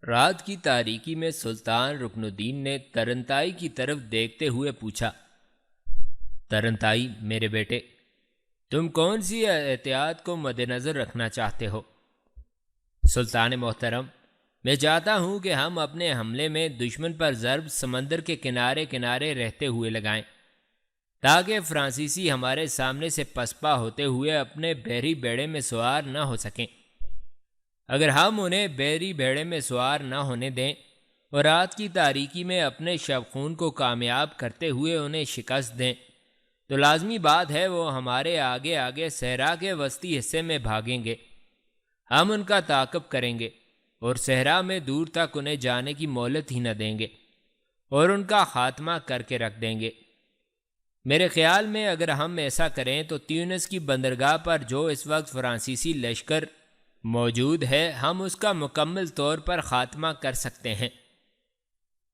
رات کی تاریکی میں سلطان رکن الدین نے ترنتائی کی طرف دیکھتے ہوئے پوچھا، ترنتائی میرے بیٹے، تم کون سی احتیاط کو مد نظر رکھنا چاہتے ہو؟ سلطان محترم، میں چاہتا ہوں کہ ہم اپنے حملے میں دشمن پر ضرب سمندر کے کنارے کنارے رہتے ہوئے لگائیں، تاکہ فرانسیسی ہمارے سامنے سے پسپا ہوتے ہوئے اپنے بحری بیڑے میں سوار نہ ہو سکیں۔ اگر ہم انہیں بحری بیڑے میں سوار نہ ہونے دیں اور رات کی تاریکی میں اپنے شب خون کو کامیاب کرتے ہوئے انہیں شکست دیں تو لازمی بات ہے وہ ہمارے آگے آگے صحرا کے وسطی حصے میں بھاگیں گے۔ ہم ان کا تعاقب کریں گے اور صحرا میں دور تک انہیں جانے کی مہلت ہی نہ دیں گے اور ان کا خاتمہ کر کے رکھ دیں گے۔ میرے خیال میں اگر ہم ایسا کریں تو تیونس کی بندرگاہ پر جو اس وقت فرانسیسی لشکر موجود ہے، ہم اس کا مکمل طور پر خاتمہ کر سکتے ہیں۔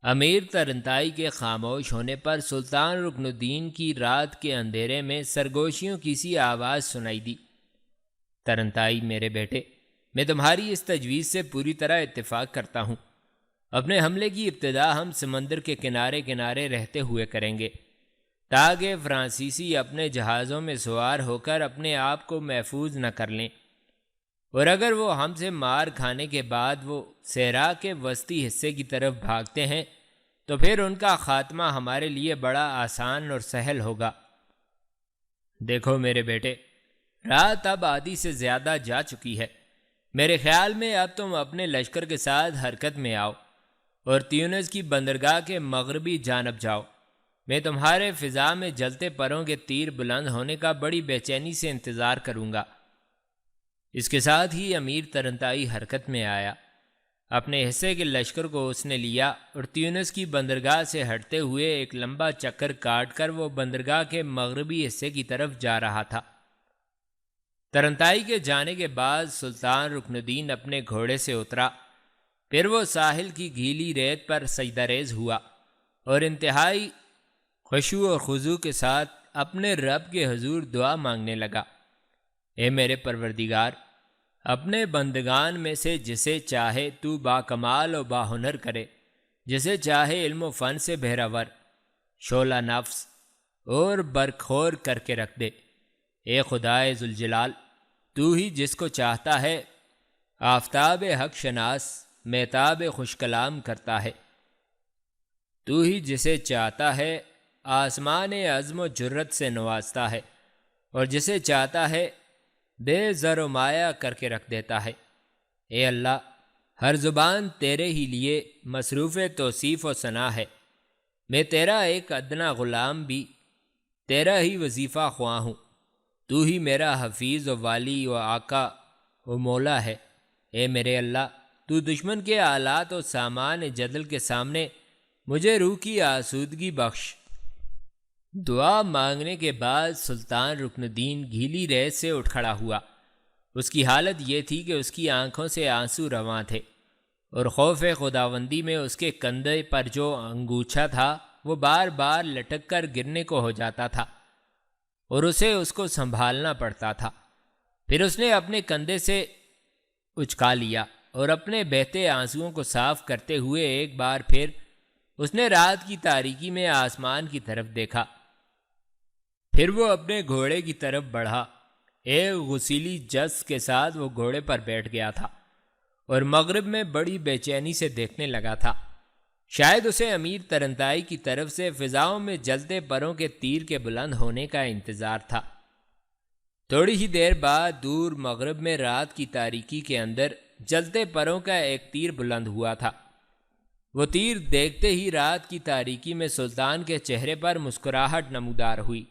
امیر ترنتائی کے خاموش ہونے پر سلطان رکن الدین کی رات کے اندھیرے میں سرگوشیوں کی سی آواز سنائی دی، ترنتائی میرے بیٹے، میں تمہاری اس تجویز سے پوری طرح اتفاق کرتا ہوں۔ اپنے حملے کی ابتدا ہم سمندر کے کنارے کنارے رہتے ہوئے کریں گے، تاکہ فرانسیسی اپنے جہازوں میں سوار ہو کر اپنے آپ کو محفوظ نہ کر لیں، اور اگر وہ ہم سے مار کھانے کے بعد وہ صحرا کے وسطی حصے کی طرف بھاگتے ہیں تو پھر ان کا خاتمہ ہمارے لیے بڑا آسان اور سہل ہوگا۔ دیکھو میرے بیٹے، رات اب آدھی سے زیادہ جا چکی ہے۔ میرے خیال میں اب تم اپنے لشکر کے ساتھ حرکت میں آؤ اور تیونس کی بندرگاہ کے مغربی جانب جاؤ۔ میں تمہارے فضا میں جلتے پروں کے تیر بلند ہونے کا بڑی بے چینی سے انتظار کروں گا۔ اس کے ساتھ ہی امیر ترنتائی حرکت میں آیا۔ اپنے حصے کے لشکر کو اس نے لیا اور تیونس کی بندرگاہ سے ہٹتے ہوئے ایک لمبا چکر کاٹ کر وہ بندرگاہ کے مغربی حصے کی طرف جا رہا تھا۔ ترنتائی کے جانے کے بعد سلطان رکن الدین اپنے گھوڑے سے اترا، پھر وہ ساحل کی گیلی ریت پر سجدہ ریز ہوا اور انتہائی خشوع و خضوع کے ساتھ اپنے رب کے حضور دعا مانگنے لگا، اے میرے پروردگار، اپنے بندگان میں سے جسے چاہے تو با کمال و با ہنر کرے، جسے چاہے علم و فن سے بہرور، شعلہ نفس اور برخور کر کے رکھ دے۔ اے خدائے ذوالجلال، تو ہی جس کو چاہتا ہے آفتاب حق شناس مہتاب خوش کلام کرتا ہے، تو ہی جسے چاہتا ہے آسمان عزم و جرت سے نوازتا ہے، اور جسے چاہتا ہے بے زر و مایہ کر کے رکھ دیتا ہے۔ اے اللہ، ہر زبان تیرے ہی لیے مصروف توصیف و ثنا ہے۔ میں تیرا ایک ادنا غلام بھی تیرا ہی وظیفہ خواہ ہوں، تو ہی میرا حفیظ و والی و آقا و مولا ہے۔ اے میرے اللہ، تو دشمن کے آلات و سامان جدل کے سامنے مجھے روح کی آسودگی بخش۔ دعا مانگنے کے بعد سلطان رکن الدین گیلی ریت سے اٹھ کھڑا ہوا۔ اس کی حالت یہ تھی کہ اس کی آنکھوں سے آنسو رواں تھے، اور خوف خداوندی میں اس کے کندھے پر جو انگوچھا تھا وہ بار بار لٹک کر گرنے کو ہو جاتا تھا اور اسے اس کو سنبھالنا پڑتا تھا۔ پھر اس نے اپنے کندھے سے اچکا لیا اور اپنے بہتے آنسوؤں کو صاف کرتے ہوئے ایک بار پھر اس نے رات کی تاریکی میں آسمان کی طرف دیکھا۔ پھر وہ اپنے گھوڑے کی طرف بڑھا، ایک غسیلی جس کے ساتھ وہ گھوڑے پر بیٹھ گیا تھا اور مغرب میں بڑی بے چینی سے دیکھنے لگا تھا۔ شاید اسے امیر ترنتائی کی طرف سے فضاؤں میں جلتے پروں کے تیر کے بلند ہونے کا انتظار تھا۔ تھوڑی ہی دیر بعد دور مغرب میں رات کی تاریکی کے اندر جلتے پروں کا ایک تیر بلند ہوا تھا۔ وہ تیر دیکھتے ہی رات کی تاریکی میں سلطان کے چہرے پر مسکراہٹ نمودار ہوئی۔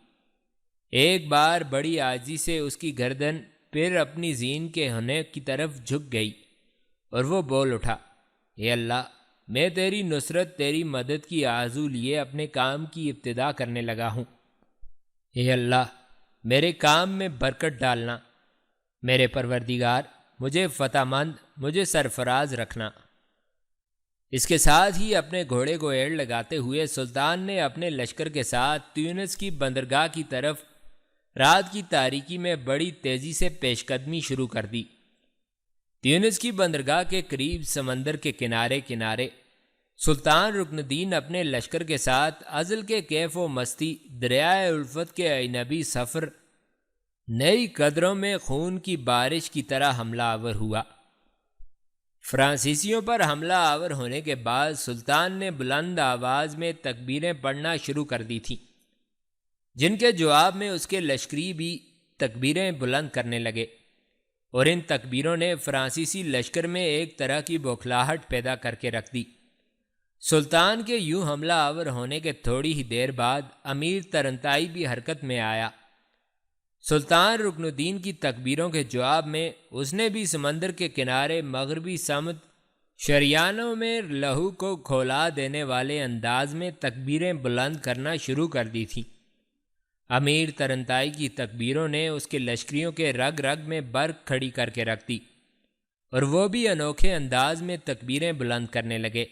ایک بار بڑی عاجزی سے اس کی گردن پھر اپنی زین کے ہونے کی طرف جھک گئی اور وہ بول اٹھا، اے اللہ، میں تیری نصرت تیری مدد کی آرزو لیے اپنے کام کی ابتدا کرنے لگا ہوں۔ اے اللہ، میرے کام میں برکت ڈالنا۔ میرے پروردگار، مجھے فتح مند، مجھے سرفراز رکھنا۔ اس کے ساتھ ہی اپنے گھوڑے کو ایڑ لگاتے ہوئے سلطان نے اپنے لشکر کے ساتھ تیونس کی بندرگاہ کی طرف رات کی تاریکی میں بڑی تیزی سے پیش قدمی شروع کر دی۔ تیونس کی بندرگاہ کے قریب سمندر کے کنارے کنارے سلطان رکن الدین اپنے لشکر کے ساتھ ازل کے کیف و مستی دریائے الفت کے اجنبی سفر نئی قدروں میں خون کی بارش کی طرح حملہ آور ہوا۔ فرانسیسیوں پر حملہ آور ہونے کے بعد سلطان نے بلند آواز میں تکبیریں پڑھنا شروع کر دی تھیں، جن کے جواب میں اس کے لشکری بھی تکبیریں بلند کرنے لگے، اور ان تکبیروں نے فرانسیسی لشکر میں ایک طرح کی بوکھلاہٹ پیدا کر کے رکھ دی۔ سلطان کے یوں حملہ آور ہونے کے تھوڑی ہی دیر بعد امیر ترنتائی بھی حرکت میں آیا۔ سلطان رکن الدین کی تکبیروں کے جواب میں اس نے بھی سمندر کے کنارے مغربی سمت شریانوں میں لہو کو کھولا دینے والے انداز میں تکبیریں بلند کرنا شروع کر دی تھیں۔ امیر ترنتائی کی تکبیروں نے اس کے لشکریوں کے رگ رگ میں برق کھڑی کر کے رکھ دی، اور وہ بھی انوکھے انداز میں تکبیریں بلند کرنے لگے۔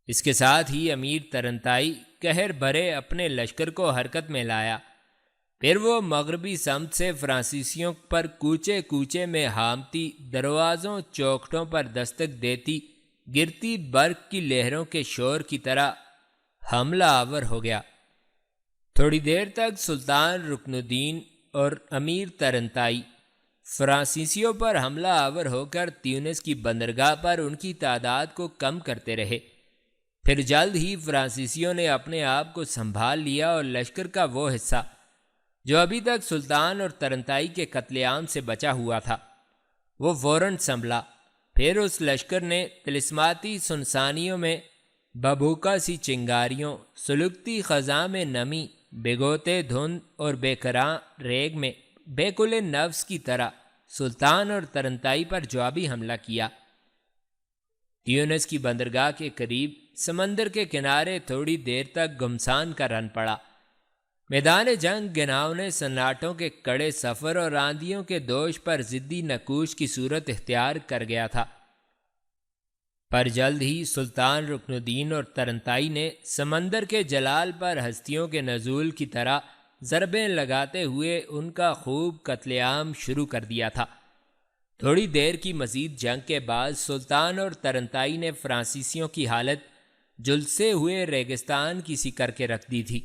اس کے ساتھ ہی امیر ترنتائی قہر بھرے اپنے لشکر کو حرکت میں لایا۔ پھر وہ مغربی سمت سے فرانسیسیوں پر کوچے کوچے میں ہامتی، دروازوں چوکھٹوں پر دستک دیتی، گرتی برق کی لہروں کے شور کی طرح حملہ آور ہو گیا۔ تھوڑی دیر تک سلطان رکن الدین اور امیر ترنتائی فرانسیسیوں پر حملہ آور ہو کر تیونس کی بندرگاہ پر ان کی تعداد کو کم کرتے رہے۔ پھر جلد ہی فرانسیسیوں نے اپنے آپ کو سنبھال لیا اور لشکر کا وہ حصہ جو ابھی تک سلطان اور ترنتائی کے قتل عام سے بچا ہوا تھا وہ فوراً سنبھلا۔ پھر اس لشکر نے طلسماتی سنسانیوں میں ببھوکا سی چنگاریوں، سلگتی خزاں میں نمی، بھگوتے دھند اور بے کراں ریگ میں بے کل نفس کی طرح سلطان اور ترنتائی پر جوابی حملہ کیا۔ تیونس کی بندرگاہ کے قریب سمندر کے کنارے تھوڑی دیر تک گمسان کا رن پڑا۔ میدان جنگ گناؤنے سناٹوں کے کڑے سفر اور آندھیوں کے دوش پر ضدی نکوش کی صورت اختیار کر گیا تھا، پر جلد ہی سلطان رکن الدین اور ترنتائی نے سمندر کے جلال پر ہستیوں کے نزول کی طرح ضربیں لگاتے ہوئے ان کا خوب قتل عام شروع کر دیا تھا۔ تھوڑی دیر کی مزید جنگ کے بعد سلطان اور ترنتائی نے فرانسیسیوں کی حالت جلسے ہوئے ریگستان کی سی کر کے رکھ دی تھی۔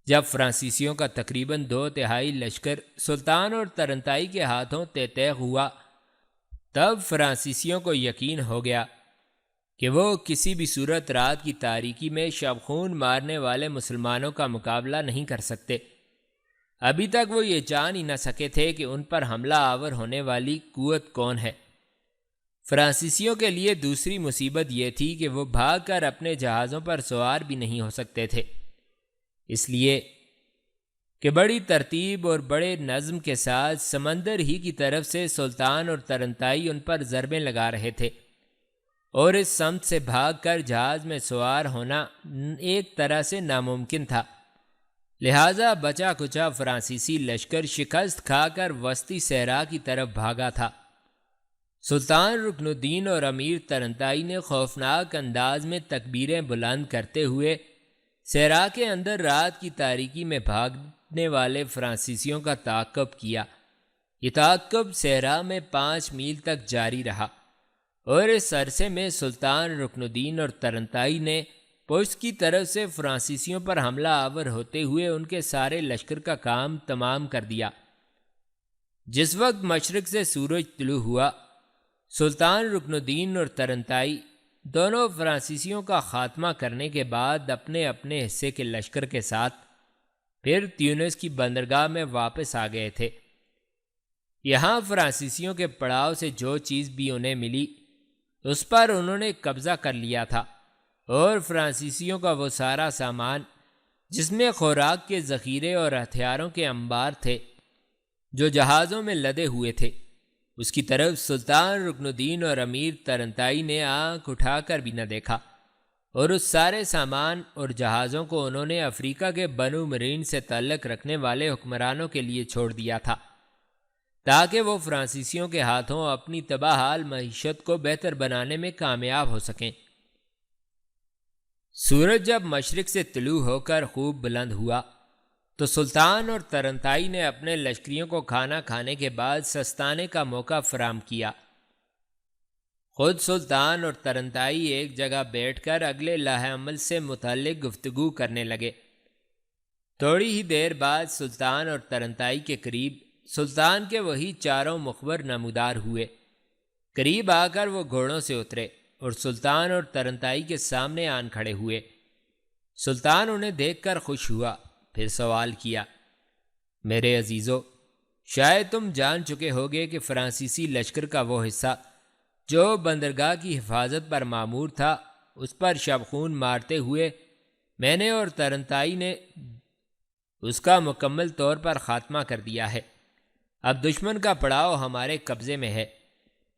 جب فرانسیسیوں کا تقریباً 2/3 لشکر سلطان اور ترنتائی کے ہاتھوں تیغ ہوا، تب فرانسیسیوں کو یقین ہو گیا کہ وہ کسی بھی صورت رات کی تاریکی میں شب خون مارنے والے مسلمانوں کا مقابلہ نہیں کر سکتے۔ ابھی تک وہ یہ جان ہی نہ سکے تھے کہ ان پر حملہ آور ہونے والی قوت کون ہے۔ فرانسیسیوں کے لیے دوسری مصیبت یہ تھی کہ وہ بھاگ کر اپنے جہازوں پر سوار بھی نہیں ہو سکتے تھے، اس لیے کہ بڑی ترتیب اور بڑے نظم کے ساتھ سمندر ہی کی طرف سے سلطان اور ترنتائی ان پر ضربیں لگا رہے تھے، اور اس سمت سے بھاگ کر جہاز میں سوار ہونا ایک طرح سے ناممکن تھا۔ لہٰذا بچا کچا فرانسیسی لشکر شکست کھا کر وسطی صحرا کی طرف بھاگا تھا۔ سلطان رکن الدین اور امیر ترنتائی نے خوفناک انداز میں تکبیریں بلند کرتے ہوئے صحرا کے اندر رات کی تاریکی میں بھاگنے والے فرانسیسیوں کا تعاقب کیا۔ یہ تعاقب صحرا میں 5 میل تک جاری رہا، اور اس عرصے میں سلطان رکن الدین اور ترنتائی نے پشت کی طرف سے فرانسیسیوں پر حملہ آور ہوتے ہوئے ان کے سارے لشکر کا کام تمام کر دیا۔ جس وقت مشرق سے سورج طلوع ہوا، سلطان رکن الدین اور ترنتائی دونوں فرانسیسیوں کا خاتمہ کرنے کے بعد اپنے اپنے حصے کے لشکر کے ساتھ پھر تیونس کی بندرگاہ میں واپس آ گئے تھے۔ یہاں فرانسیسیوں کے پڑاؤ سے جو چیز بھی انہیں ملی اس پر انہوں نے قبضہ کر لیا تھا، اور فرانسیسیوں کا وہ سارا سامان جس میں خوراک کے ذخیرے اور ہتھیاروں کے انبار تھے جو جہازوں میں لدے ہوئے تھے، اس کی طرف سلطان رکن الدین اور امیر ترنتائی نے آنکھ اٹھا کر بھی نہ دیکھا، اور اس سارے سامان اور جہازوں کو انہوں نے افریقہ کے بنو مرین سے تعلق رکھنے والے حکمرانوں کے لیے چھوڑ دیا تھا، تاکہ وہ فرانسیسیوں کے ہاتھوں اپنی تباہ حال معیشت کو بہتر بنانے میں کامیاب ہو سکیں۔ سورج جب مشرق سے طلوع ہو کر خوب بلند ہوا تو سلطان اور ترنتائی نے اپنے لشکریوں کو کھانا کھانے کے بعد سستانے کا موقع فراہم کیا۔ خود سلطان اور ترنتائی ایک جگہ بیٹھ کر اگلے لاہ عمل سے متعلق گفتگو کرنے لگے۔ تھوڑی ہی دیر بعد سلطان اور ترنتائی کے قریب سلطان کے وہی چاروں مخبر نمودار ہوئے۔ قریب آ کر وہ گھوڑوں سے اترے اور سلطان اور ترنتائی کے سامنے آن کھڑے ہوئے۔ سلطان انہیں دیکھ کر خوش ہوا، پھر سوال کیا، میرے عزیزو، شاید تم جان چکے ہوگے کہ فرانسیسی لشکر کا وہ حصہ جو بندرگاہ کی حفاظت پر مامور تھا، اس پر شبخون مارتے ہوئے میں نے اور ترنتائی نے اس کا مکمل طور پر خاتمہ کر دیا ہے۔ اب دشمن کا پڑاؤ ہمارے قبضے میں ہے۔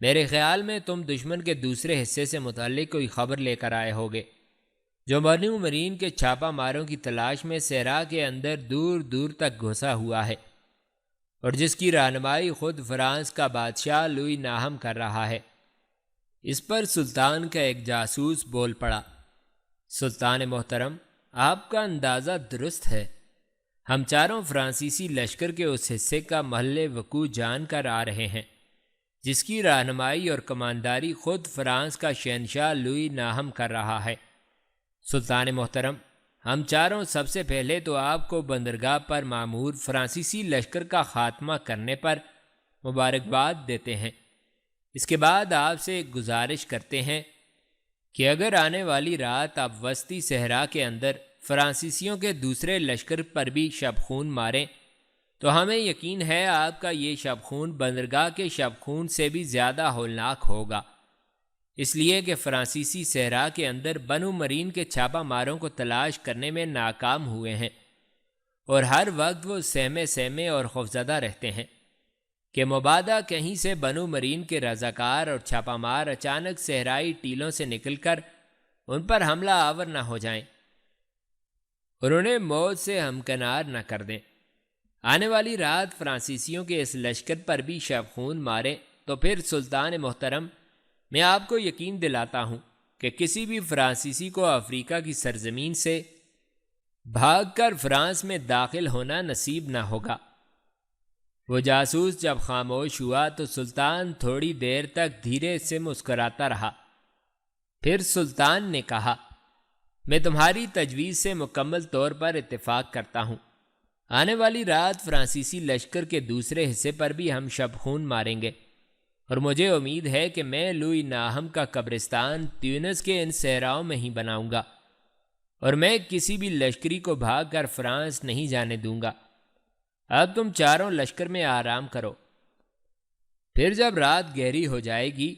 میرے خیال میں تم دشمن کے دوسرے حصے سے متعلق کوئی خبر لے کر آئے ہوگے، جو بنو مرین کے چھاپا ماروں کی تلاش میں صحرا کے اندر دور دور تک گھسا ہوا ہے، اور جس کی رہنمائی خود فرانس کا بادشاہ لوئی ناہم کر رہا ہے۔ اس پر سلطان کا ایک جاسوس بول پڑا، سلطان محترم، آپ کا اندازہ درست ہے۔ ہم چاروں فرانسیسی لشکر کے اس حصے کا محل وقوع جان کر آ رہے ہیں جس کی رہنمائی اور کمانداری خود فرانس کا شہنشاہ لوئی ناہم کر رہا ہے۔ سلطان محترم، ہم چاروں سب سے پہلے تو آپ کو بندرگاہ پر مامور فرانسیسی لشکر کا خاتمہ کرنے پر مبارکباد دیتے ہیں۔ اس کے بعد آپ سے ایک گزارش کرتے ہیں کہ اگر آنے والی رات آپ وسطی صحرا کے اندر فرانسیسیوں کے دوسرے لشکر پر بھی شبخون ماریں تو ہمیں یقین ہے آپ کا یہ شبخون بندرگاہ کے شبخون سے بھی زیادہ ہولناک ہوگا، اس لیے کہ فرانسیسی صحرا کے اندر بنو مرین کے چھاپا ماروں کو تلاش کرنے میں ناکام ہوئے ہیں، اور ہر وقت وہ سہمے اور خوفزدہ رہتے ہیں کہ مبادا کہیں سے بنو مرین کے رضاکار اور چھاپا مار اچانک صحرائی ٹیلوں سے نکل کر ان پر حملہ آور نہ ہو جائیں اور انہیں موت سے ہمکنار نہ کر دیں۔ آنے والی رات فرانسیسیوں کے اس لشکر پر بھی شبخون ماریں تو پھر سلطان محترم، میں آپ کو یقین دلاتا ہوں کہ کسی بھی فرانسیسی کو افریقہ کی سرزمین سے بھاگ کر فرانس میں داخل ہونا نصیب نہ ہوگا۔ وہ جاسوس جب خاموش ہوا تو سلطان تھوڑی دیر تک دھیرے سے مسکراتا رہا۔ پھر سلطان نے کہا، میں تمہاری تجویز سے مکمل طور پر اتفاق کرتا ہوں۔ آنے والی رات فرانسیسی لشکر کے دوسرے حصے پر بھی ہم شبخون ماریں گے، اور مجھے امید ہے کہ میں لوئی ناہم کا قبرستان تیونس کے ان صحراؤں میں ہی بناؤں گا، اور میں کسی بھی لشکری کو بھاگ کر فرانس نہیں جانے دوں گا۔ اب تم چاروں لشکر میں آرام کرو۔ پھر جب رات گہری ہو جائے گی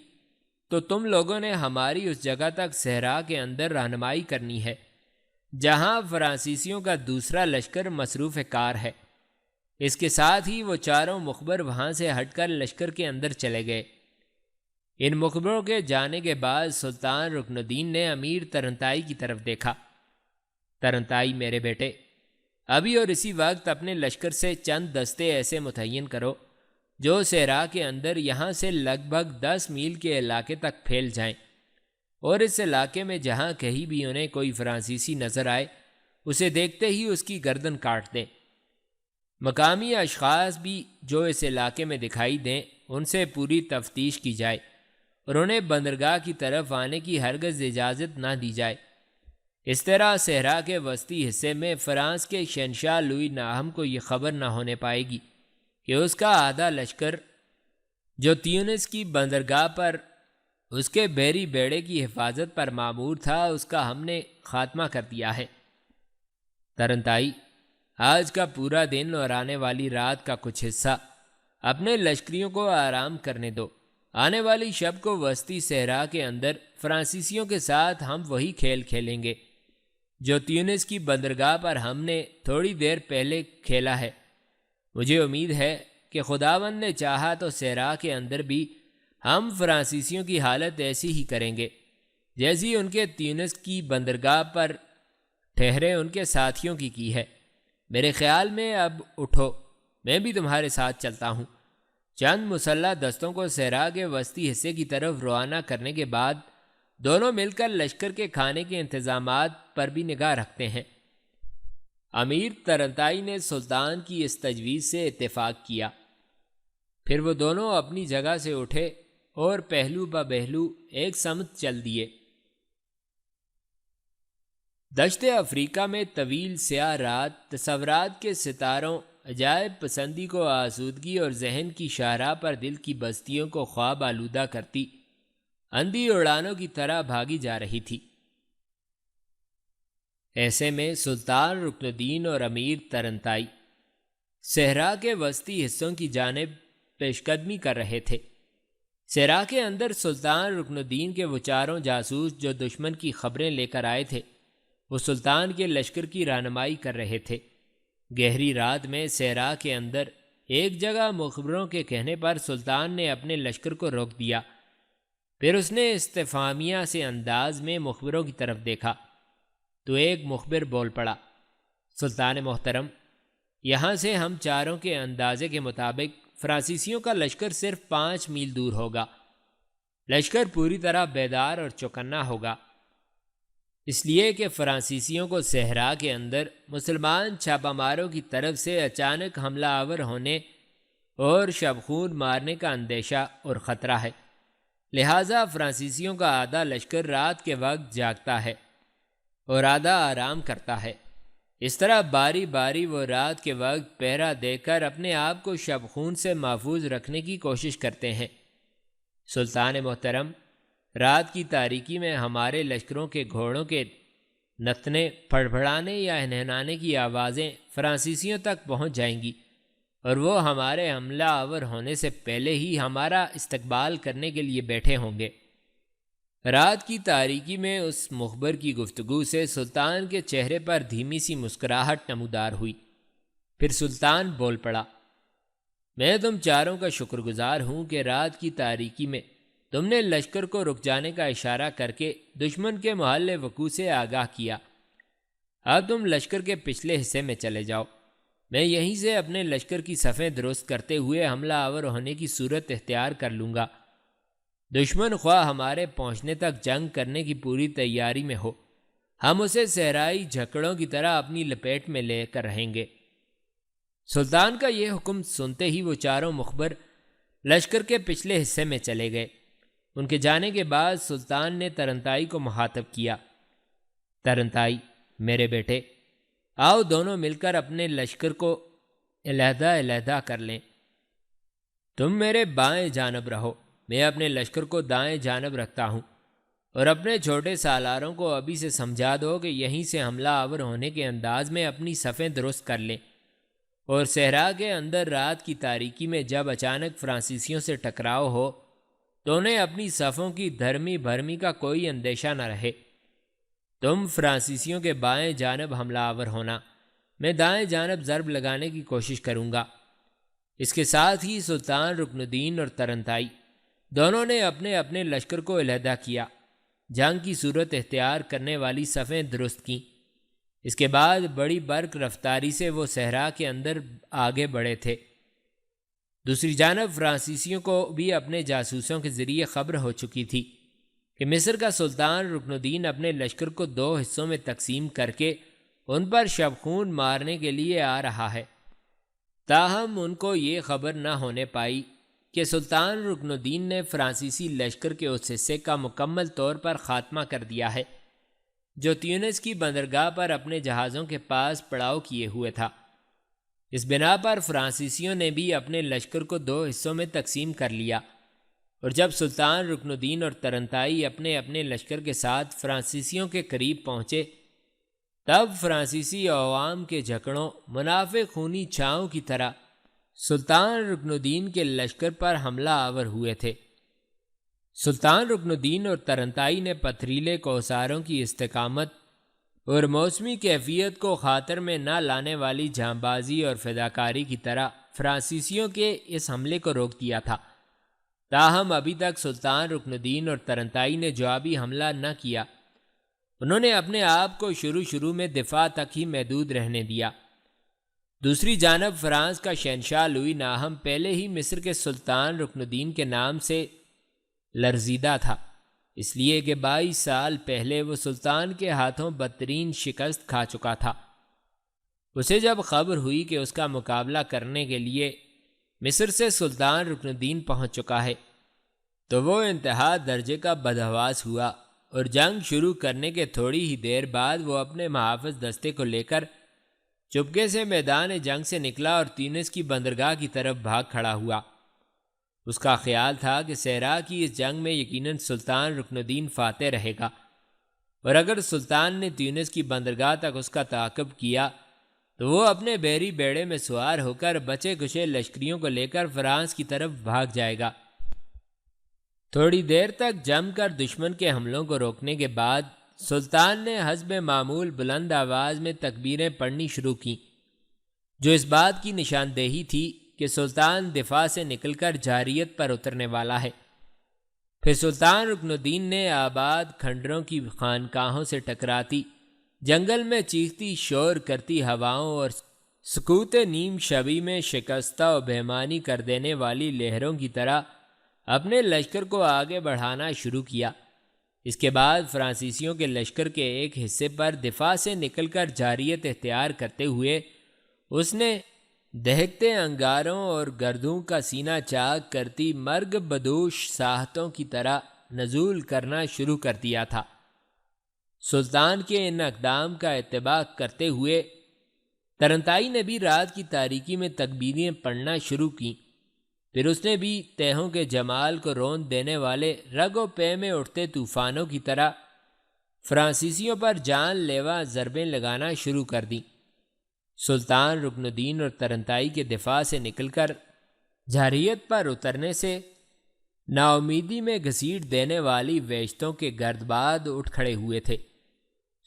تو تم لوگوں نے ہماری اس جگہ تک صحرا کے اندر رہنمائی کرنی ہے جہاں فرانسیسیوں کا دوسرا لشکر مصروف کار ہے۔ اس کے ساتھ ہی وہ چاروں مخبر وہاں سے ہٹ کر لشکر کے اندر چلے گئے۔ ان مخبروں کے جانے کے بعد سلطان رکن الدین نے امیر ترنتائی کی طرف دیکھا۔ ترنتائی میرے بیٹے، ابھی اور اسی وقت اپنے لشکر سے چند دستے ایسے متعین کرو جو صحرا کے اندر یہاں سے لگ بھگ 10 میل کے علاقے تک پھیل جائیں، اور اس علاقے میں جہاں کہیں بھی انہیں کوئی فرانسیسی نظر آئے اسے دیکھتے ہی اس کی گردن کاٹ دیں۔ مقامی اشخاص بھی جو اس علاقے میں دکھائی دیں ان سے پوری تفتیش کی جائے، اور انہیں بندرگاہ کی طرف آنے کی ہرگز اجازت نہ دی جائے۔ اس طرح صحرا کے وسطی حصے میں فرانس کے شہنشاہ لوئی ناہم کو یہ خبر نہ ہونے پائے گی کہ اس کا آدھا لشکر جو تیونس کی بندرگاہ پر اس کے بحری بیڑے کی حفاظت پر مامور تھا اس کا ہم نے خاتمہ کر دیا ہے۔ ترنتائی، آج کا پورا دن اور آنے والی رات کا کچھ حصہ اپنے لشکریوں کو آرام کرنے دو۔ آنے والی شب کو وسطی صحرا کے اندر فرانسیسیوں کے ساتھ ہم وہی کھیل کھیلیں گے جو تیونس کی بندرگاہ پر ہم نے تھوڑی دیر پہلے کھیلا ہے۔ مجھے امید ہے کہ خداوند نے چاہا تو صحرا کے اندر بھی ہم فرانسیسیوں کی حالت ایسی ہی کریں گے جیسی ان کے تیونس کی بندرگاہ پر ٹھہرے ان کے ساتھیوں کی ہے۔ میرے خیال میں اب اٹھو، میں بھی تمہارے ساتھ چلتا ہوں۔ چند مسلح دستوں کو صحرا کے وسطی حصے کی طرف روانہ کرنے کے بعد دونوں مل کر لشکر کے کھانے کے انتظامات پر بھی نگاہ رکھتے ہیں۔ امیر ترنتائی نے سلطان کی اس تجویز سے اتفاق کیا۔ پھر وہ دونوں اپنی جگہ سے اٹھے اور پہلو بہ پہلو ایک سمت چل دیے۔ دشت افریقہ میں طویل سیاہ رات تصورات کے ستاروں، عجائب پسندی کو آسودگی اور ذہن کی شاہراہ پر دل کی بستیوں کو خواب آلودہ کرتی اندھی اڑانوں کی طرح بھاگی جا رہی تھی۔ ایسے میں سلطان رکن الدین اور امیر ترنتائی صحرا کے وسطی حصوں کی جانب پیش قدمی کر رہے تھے۔ صحرا کے اندر سلطان رکن الدین کے وہ چاروں جاسوس جو دشمن کی خبریں لے کر آئے تھے، وہ سلطان کے لشکر کی رہنمائی کر رہے تھے۔ گہری رات میں صحرا کے اندر ایک جگہ مخبروں کے کہنے پر سلطان نے اپنے لشکر کو روک دیا۔ پھر اس نے استفہامیہ سے انداز میں مخبروں کی طرف دیکھا تو ایک مخبر بول پڑا، سلطان محترم، یہاں سے ہم چاروں کے اندازے کے مطابق فرانسیسیوں کا لشکر صرف 5 میل دور ہوگا۔ لشکر پوری طرح بیدار اور چوکنا ہوگا، اس لیے کہ فرانسیسیوں کو صحرا کے اندر مسلمان چھاپہ ماروں کی طرف سے اچانک حملہ آور ہونے اور شبخون مارنے کا اندیشہ اور خطرہ ہے۔ لہٰذا فرانسیسیوں کا آدھا لشکر رات کے وقت جاگتا ہے اور آدھا آرام کرتا ہے۔ اس طرح باری باری وہ رات کے وقت پہرا دے کر اپنے آپ کو شبخون سے محفوظ رکھنے کی کوشش کرتے ہیں۔ سلطان محترم، رات کی تاریکی میں ہمارے لشکروں کے گھوڑوں کے نتنے، پھڑپھڑانے یا ہنہنانے کی آوازیں فرانسیسیوں تک پہنچ جائیں گی اور وہ ہمارے حملہ آور ہونے سے پہلے ہی ہمارا استقبال کرنے کے لیے بیٹھے ہوں گے۔ رات کی تاریکی میں اس مخبر کی گفتگو سے سلطان کے چہرے پر دھیمی سی مسکراہٹ نمودار ہوئی۔ پھر سلطان بول پڑا، میں تم چاروں کا شکر گزار ہوں کہ رات کی تاریکی میں تم نے لشکر کو رک جانے کا اشارہ کر کے دشمن کے محل وقوع سے آگاہ کیا۔ اب تم لشکر کے پچھلے حصے میں چلے جاؤ، میں یہیں سے اپنے لشکر کی صفیں درست کرتے ہوئے حملہ آور ہونے کی صورت اختیار کر لوں گا۔ دشمن خواہ ہمارے پہنچنے تک جنگ کرنے کی پوری تیاری میں ہو، ہم اسے صحرائی جھکڑوں کی طرح اپنی لپیٹ میں لے کر رہیں گے۔ سلطان کا یہ حکم سنتے ہی وہ چاروں مخبر لشکر کے پچھلے حصے میں چلے گئے۔ ان کے جانے کے بعد سلطان نے ترنتائی کو مخاطب کیا، ترنتائی میرے بیٹے، آؤ دونوں مل کر اپنے لشکر کو علیحدہ علیحدہ کر لیں۔ تم میرے بائیں جانب رہو، میں اپنے لشکر کو دائیں جانب رکھتا ہوں، اور اپنے چھوٹے سالاروں کو ابھی سے سمجھا دو کہ یہیں سے حملہ آور ہونے کے انداز میں اپنی صفیں درست کر لیں، اور صحرا کے اندر رات کی تاریکی میں جب اچانک فرانسیسیوں سے ٹکراؤ ہو تو انہیں اپنی صفوں کی دھرمی بھرمی کا کوئی اندیشہ نہ رہے۔ تم فرانسیسیوں کے بائیں جانب حملہ آور ہونا، میں دائیں جانب ضرب لگانے کی کوشش کروں گا۔ اس کے ساتھ ہی سلطان رکن الدین اور ترنتائی دونوں نے اپنے اپنے لشکر کو علیحدہ کیا، جنگ کی صورت اختیار کرنے والی صفیں درست کیں۔ اس کے بعد بڑی برق رفتاری سے وہ صحرا کے اندر آگے بڑھے تھے۔ دوسری جانب فرانسیسیوں کو بھی اپنے جاسوسوں کے ذریعے خبر ہو چکی تھی کہ مصر کا سلطان رکن الدین اپنے لشکر کو 2 حصوں میں تقسیم کر کے ان پر شبخون مارنے کے لیے آ رہا ہے۔ تاہم ان کو یہ خبر نہ ہونے پائی کہ سلطان رکن الدین نے فرانسیسی لشکر کے اس حصے کا مکمل طور پر خاتمہ کر دیا ہے جو تیونس کی بندرگاہ پر اپنے جہازوں کے پاس پڑاؤ کیے ہوئے تھا۔ اس بنا پر فرانسیسیوں نے بھی اپنے لشکر کو 2 حصوں میں تقسیم کر لیا، اور جب سلطان رکن الدین اور ترنتائی اپنے اپنے لشکر کے ساتھ فرانسیسیوں کے قریب پہنچے، تب فرانسیسی عوام کے جھکڑوں منافق خونی چھاؤں کی طرح سلطان رکن الدین کے لشکر پر حملہ آور ہوئے تھے۔ سلطان رکن الدین اور ترنتائی نے پتھریلے کوثاروں کی استقامت اور موسمی کیفیت کو خاطر میں نہ لانے والی جانبازی اور فداکاری کی طرح فرانسیسیوں کے اس حملے کو روک دیا تھا۔ تاہم ابھی تک سلطان رکن الدین اور ترنتائی نے جوابی حملہ نہ کیا۔ انہوں نے اپنے آپ کو شروع میں دفاع تک ہی محدود رہنے دیا۔ دوسری جانب فرانس کا شہنشاہ لوئی ناہم پہلے ہی مصر کے سلطان رکن الدین کے نام سے لرزیدہ تھا، اس لیے کہ 22 سال پہلے وہ سلطان کے ہاتھوں بدترین شکست کھا چکا تھا۔ اسے جب خبر ہوئی کہ اس کا مقابلہ کرنے کے لیے مصر سے سلطان رکن الدین پہنچ چکا ہے تو وہ انتہا درجے کا بدحواس ہوا، اور جنگ شروع کرنے کے تھوڑی ہی دیر بعد وہ اپنے محافظ دستے کو لے کر چپکے سے میدان جنگ سے نکلا اور تیونس کی بندرگاہ کی طرف بھاگ کھڑا ہوا۔ اس کا خیال تھا کہ صحرا کی اس جنگ میں یقیناً سلطان رکن الدین فاتح رہے گا، اور اگر سلطان نے تیونس کی بندرگاہ تک اس کا تعاقب کیا تو وہ اپنے بحری بیڑے میں سوار ہو کر بچے کچے لشکریوں کو لے کر فرانس کی طرف بھاگ جائے گا۔ تھوڑی دیر تک جم کر دشمن کے حملوں کو روکنے کے بعد سلطان نے حسب معمول بلند آواز میں تکبیریں پڑھنی شروع کیں، جو اس بات کی نشاندہی تھی کہ سلطان دفاع سے نکل کر جارحیت پر اترنے والا ہے۔ پھر سلطان رکن الدین نے آباد کھنڈروں کی خانقاہوں سے ٹکراتی، جنگل میں چیختی شور کرتی ہواؤں اور سکوت نیم شبی میں شکستہ و بہیمانی کر دینے والی لہروں کی طرح اپنے لشکر کو آگے بڑھانا شروع کیا۔ اس کے بعد فرانسیسیوں کے لشکر کے ایک حصے پر دفاع سے نکل کر جارحیت اختیار کرتے ہوئے اس نے دہکتے انگاروں اور گردوں کا سینہ چاک کرتی مرگ بدوش ساحتوں کی طرح نزول کرنا شروع کر دیا تھا۔ سلطان کے ان اقدام کا اتباع کرتے ہوئے ترنتائی نے بھی رات کی تاریکی میں تکبیریں پڑھنا شروع کیں۔ پھر اس نے بھی تہوں کے جمال کو روند دینے والے رگ و پے میں اٹھتے طوفانوں کی طرح فرانسیسیوں پر جان لیوا ضربیں لگانا شروع کر دیں۔ سلطان رکن الدین اور ترنتائی کے دفاع سے نکل کر جارحیت پر اترنے سے نا امیدی میں گھسیٹ دینے والی وحشتوں کے گردباد اٹھ کھڑے ہوئے تھے۔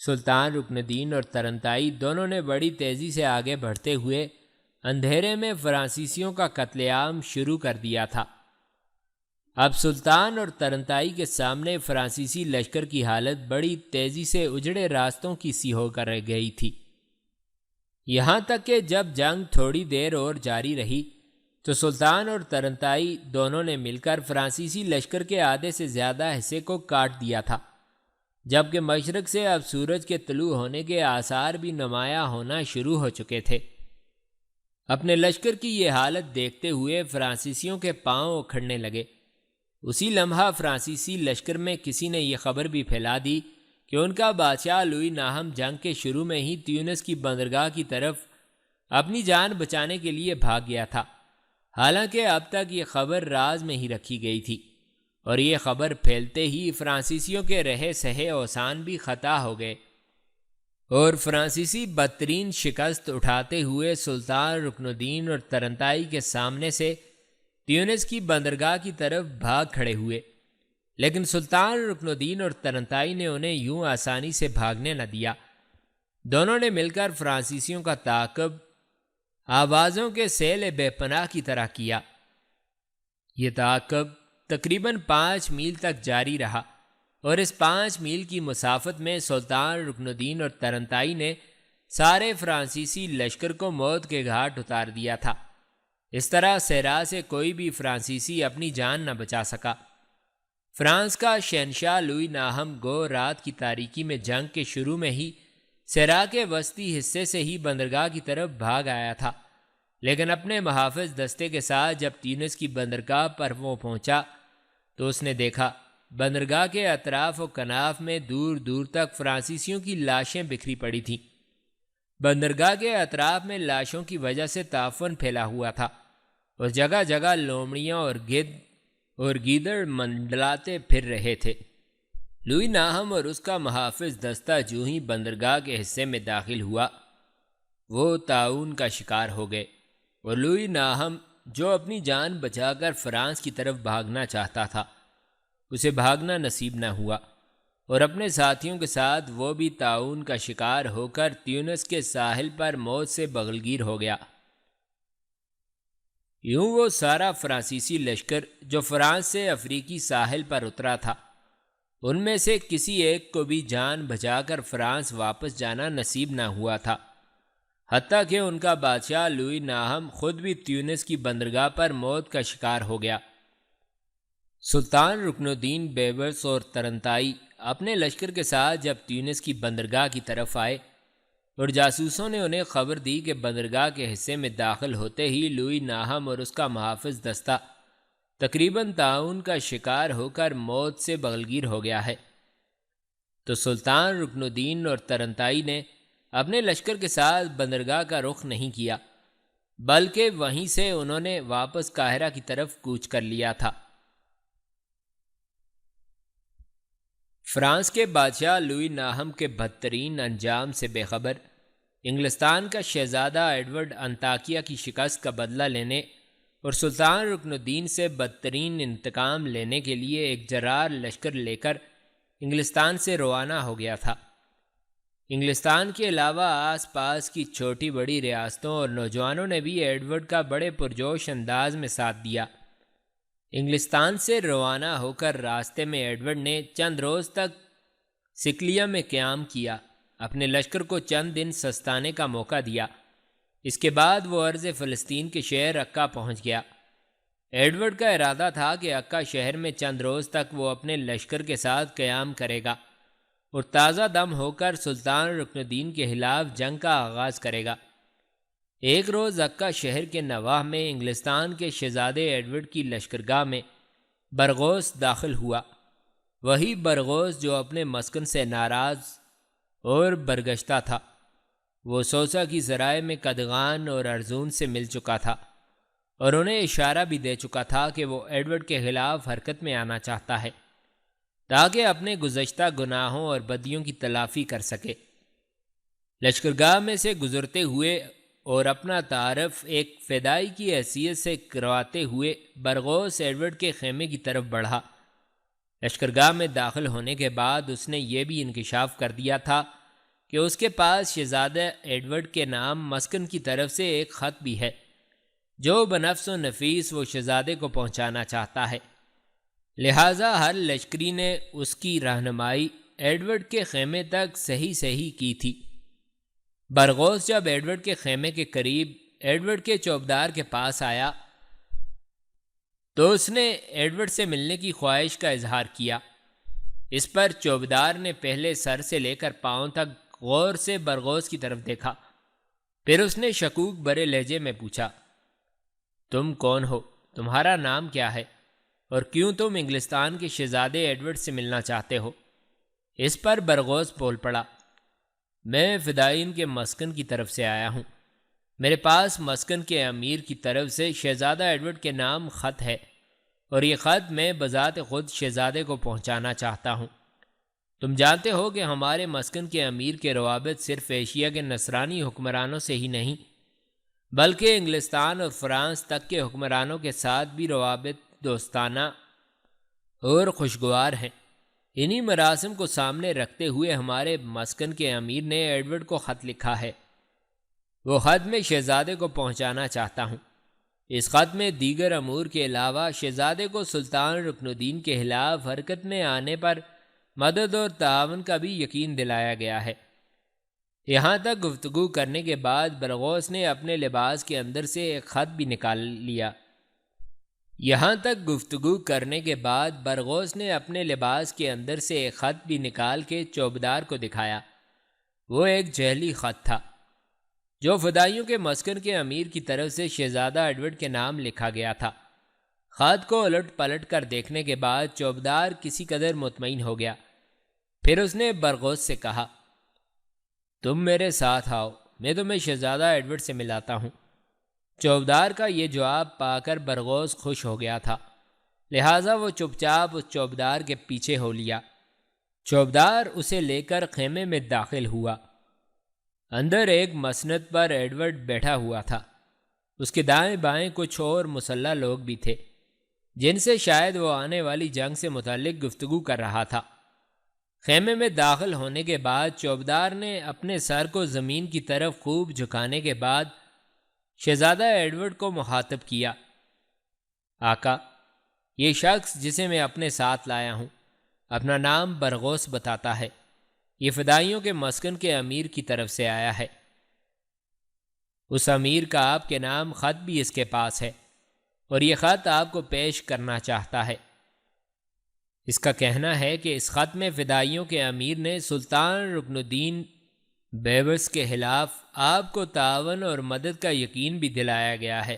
سلطان رکن الدین اور ترنتائی دونوں نے بڑی تیزی سے آگے بڑھتے ہوئے اندھیرے میں فرانسیسیوں کا قتل عام شروع کر دیا تھا۔ اب سلطان اور ترنتائی کے سامنے فرانسیسی لشکر کی حالت بڑی تیزی سے اجڑے راستوں کی سی ہو کر رہ گئی تھی، یہاں تک کہ جب جنگ تھوڑی دیر اور جاری رہی تو سلطان اور ترنتائی دونوں نے مل کر فرانسیسی لشکر کے آدھے سے زیادہ حصے کو کاٹ دیا تھا، جبکہ مشرق سے اب سورج کے طلوع ہونے کے آثار بھی نمایاں ہونا شروع ہو چکے تھے۔ اپنے لشکر کی یہ حالت دیکھتے ہوئے فرانسیسیوں کے پاؤں اکھڑنے لگے۔ اسی لمحہ فرانسیسی لشکر میں کسی نے یہ خبر بھی پھیلا دی کہ ان کا بادشاہ لوئی ناہم جنگ کے شروع میں ہی تیونس کی بندرگاہ کی طرف اپنی جان بچانے کے لیے بھاگ گیا تھا، حالانکہ اب تک یہ خبر راز میں ہی رکھی گئی تھی، اور یہ خبر پھیلتے ہی فرانسیسیوں کے رہے سہے اوسان بھی خطا ہو گئے، اور فرانسیسی بدترین شکست اٹھاتے ہوئے سلطان رکن الدین اور ترنتائی کے سامنے سے تیونس کی بندرگاہ کی طرف بھاگ کھڑے ہوئے۔ لیکن سلطان رکن الدین اور ترنتائی نے انہیں یوں آسانی سے بھاگنے نہ دیا۔ دونوں نے مل کر فرانسیسیوں کا تعاقب آوازوں کے سیل بے پناہ کی طرح کیا۔ یہ تعاقب تقریباً 5 میل تک جاری رہا، اور اس 5 میل کی مسافت میں سلطان رکن الدین اور ترنتائی نے سارے فرانسیسی لشکر کو موت کے گھاٹ اتار دیا تھا۔ اس طرح صحرا سے کوئی بھی فرانسیسی اپنی جان نہ بچا سکا۔ فرانس کا شہنشاہ لوئی ناہم گو رات کی تاریکی میں جنگ کے شروع میں ہی صحرا کے وسطی حصے سے ہی بندرگاہ کی طرف بھاگ آیا تھا، لیکن اپنے محافظ دستے کے ساتھ جب تیونس کی بندرگاہ پر وہ پہنچا تو اس نے دیکھا بندرگاہ کے اطراف و کناف میں دور دور تک فرانسیسیوں کی لاشیں بکھری پڑی تھیں۔ بندرگاہ کے اطراف میں لاشوں کی وجہ سے تعفن پھیلا ہوا تھا، اور جگہ جگہ لومڑیاں اور گیدڑ منڈلاتے پھر رہے تھے۔ لوئی ناہم اور اس کا محافظ دستہ جو ہی بندرگاہ کے حصے میں داخل ہوا، وہ طاعون کا شکار ہو گئے، اور لوئی ناہم جو اپنی جان بچا کر فرانس کی طرف بھاگنا چاہتا تھا، اسے بھاگنا نصیب نہ ہوا، اور اپنے ساتھیوں کے ساتھ وہ بھی طاعون کا شکار ہو کر تیونس کے ساحل پر موت سے بغلگیر ہو گیا۔ یوں وہ سارا فرانسیسی لشکر جو فرانس سے افریقی ساحل پر اترا تھا، ان میں سے کسی ایک کو بھی جان بچا کر فرانس واپس جانا نصیب نہ ہوا تھا، حتیٰ کہ ان کا بادشاہ لوئی ناہم خود بھی تیونس کی بندرگاہ پر موت کا شکار ہو گیا۔ سلطان رکن الدین بیبرس اور ترنتائی اپنے لشکر کے ساتھ جب تیونس کی بندرگاہ کی طرف آئے اور جاسوسوں نے انہیں خبر دی کہ بندرگاہ کے حصے میں داخل ہوتے ہی لوئی ناہم اور اس کا محافظ دستہ تقریباً طاعون کا شکار ہو کر موت سے بغلگیر ہو گیا ہے۔ تو سلطان رکن الدین اور ترنتائی نے اپنے لشکر کے ساتھ بندرگاہ کا رخ نہیں کیا، بلکہ وہیں سے انہوں نے واپس قاہرہ کی طرف کوچ کر لیا تھا۔ فرانس کے بادشاہ لوئی ناہم کے بدترین انجام سے بے خبر، انگلستان کا شہزادہ ایڈورڈ انطاکیہ کی شکست کا بدلہ لینے اور سلطان رکن الدین سے بدترین انتقام لینے کے لیے ایک جرار لشکر لے کر انگلستان سے روانہ ہو گیا تھا۔ انگلستان کے علاوہ آس پاس کی چھوٹی بڑی ریاستوں اور نوجوانوں نے بھی ایڈورڈ کا بڑے پرجوش انداز میں ساتھ دیا۔ انگلستان سے روانہ ہو کر راستے میں ایڈورڈ نے چند روز تک سکلیا میں قیام کیا، اپنے لشکر کو چند دن سستانے کا موقع دیا۔ اس کے بعد وہ عرض فلسطین کے شہر عکا پہنچ گیا۔ ایڈورڈ کا ارادہ تھا کہ عکا شہر میں چند روز تک وہ اپنے لشکر کے ساتھ قیام کرے گا اور تازہ دم ہو کر سلطان رکن الدین کے خلاف جنگ کا آغاز کرے گا۔ ایک روز عکا شہر کے نواح میں انگلستان کے شہزادے ایڈورڈ کی لشکرگاہ میں برغوث داخل ہوا، وہی برغوث جو اپنے مسکن سے ناراض اور برگشتہ تھا۔ وہ سوسہ کی ذرائع میں قدغان اور ارزون سے مل چکا تھا اور انہیں اشارہ بھی دے چکا تھا کہ وہ ایڈورڈ کے خلاف حرکت میں آنا چاہتا ہے تاکہ اپنے گزشتہ گناہوں اور بدیوں کی تلافی کر سکے۔ لشکرگاہ میں سے گزرتے ہوئے اور اپنا تعارف ایک فدائی کی حیثیت سے کرواتے ہوئے برغوث ایڈورڈ کے خیمے کی طرف بڑھا۔ لشکرگاہ میں داخل ہونے کے بعد اس نے یہ بھی انکشاف کر دیا تھا کہ اس کے پاس شہزادہ ایڈورڈ کے نام مسکن کی طرف سے ایک خط بھی ہے جو بنفس و نفیس وہ شہزادے کو پہنچانا چاہتا ہے، لہٰذا ہر لشکری نے اس کی رہنمائی ایڈورڈ کے خیمے تک صحیح کی تھی۔ برغوث جب ایڈورڈ کے خیمے کے قریب ایڈورڈ کے چوبدار کے پاس آیا تو اس نے ایڈورڈ سے ملنے کی خواہش کا اظہار کیا۔ اس پر چوبدار نے پہلے سر سے لے کر پاؤں تک غور سے برغوث کی طرف دیکھا، پھر اس نے شکوک برے لہجے میں پوچھا، تم کون ہو؟ تمہارا نام کیا ہے؟ اور کیوں تم انگلستان کے شہزادے ایڈورڈ سے ملنا چاہتے ہو؟ اس پر برغوث بول پڑا، میں فدائین کے مسکن کی طرف سے آیا ہوں، میرے پاس مسکن کے امیر کی طرف سے شہزادہ ایڈورڈ کے نام خط ہے اور یہ خط میں بذات خود شہزادے کو پہنچانا چاہتا ہوں۔ تم جانتے ہو کہ ہمارے مسکن کے امیر کے روابط صرف ایشیا کے نصرانی حکمرانوں سے ہی نہیں بلکہ انگلستان اور فرانس تک کے حکمرانوں کے ساتھ بھی روابط دوستانہ اور خوشگوار ہیں۔ انہی مراسم کو سامنے رکھتے ہوئے ہمارے مسکن کے امیر نے ایڈورڈ کو خط لکھا ہے، وہ خط میں شہزادے کو پہنچانا چاہتا ہوں۔ اس خط میں دیگر امور کے علاوہ شہزادے کو سلطان رکن الدین کے خلاف حرکت میں آنے پر مدد اور تعاون کا بھی یقین دلایا گیا ہے۔ یہاں تک گفتگو کرنے کے بعد برغوث نے اپنے لباس کے اندر سے ایک خط بھی نکال لیا۔ یہاں تک گفتگو کرنے کے بعد برغوث نے اپنے لباس کے اندر سے ایک خط بھی نکال کے چوبدار کو دکھایا۔ وہ ایک جعلی خط تھا جو فدائیوں کے مسکن کے امیر کی طرف سے شہزادہ ایڈورڈ کے نام لکھا گیا تھا۔ خط کو الٹ پلٹ کر دیکھنے کے بعد چوبدار کسی قدر مطمئن ہو گیا۔ پھر اس نے برغوث سے کہا، تم میرے ساتھ آؤ، میں تمہیں شہزادہ ایڈورڈ سے ملاتا ہوں۔ چوبدار کا یہ جواب پا کر برغوث خوش ہو گیا تھا، لہٰذا وہ چپ چاپ اس چوبدار کے پیچھے ہو لیا۔ چوبدار اسے لے کر خیمے میں داخل ہوا۔ اندر ایک مسند پر ایڈورڈ بیٹھا ہوا تھا، اس کے دائیں بائیں کچھ اور مسلح لوگ بھی تھے جن سے شاید وہ آنے والی جنگ سے متعلق گفتگو کر رہا تھا۔ خیمے میں داخل ہونے کے بعد چوبدار نے اپنے سر کو زمین کی طرف خوب جھکانے کے بعد شہزادہ ایڈورڈ کو مخاطب کیا، آقا، یہ شخص جسے میں اپنے ساتھ لایا ہوں اپنا نام برغوث بتاتا ہے، یہ فدائیوں کے مسکن کے امیر کی طرف سے آیا ہے۔ اس امیر کا آپ کے نام خط بھی اس کے پاس ہے اور یہ خط آپ کو پیش کرنا چاہتا ہے۔ اس کا کہنا ہے کہ اس خط میں فدائیوں کے امیر نے سلطان رکن الدین بے بس کے خلاف آپ کو تعاون اور مدد کا یقین بھی دلایا گیا ہے۔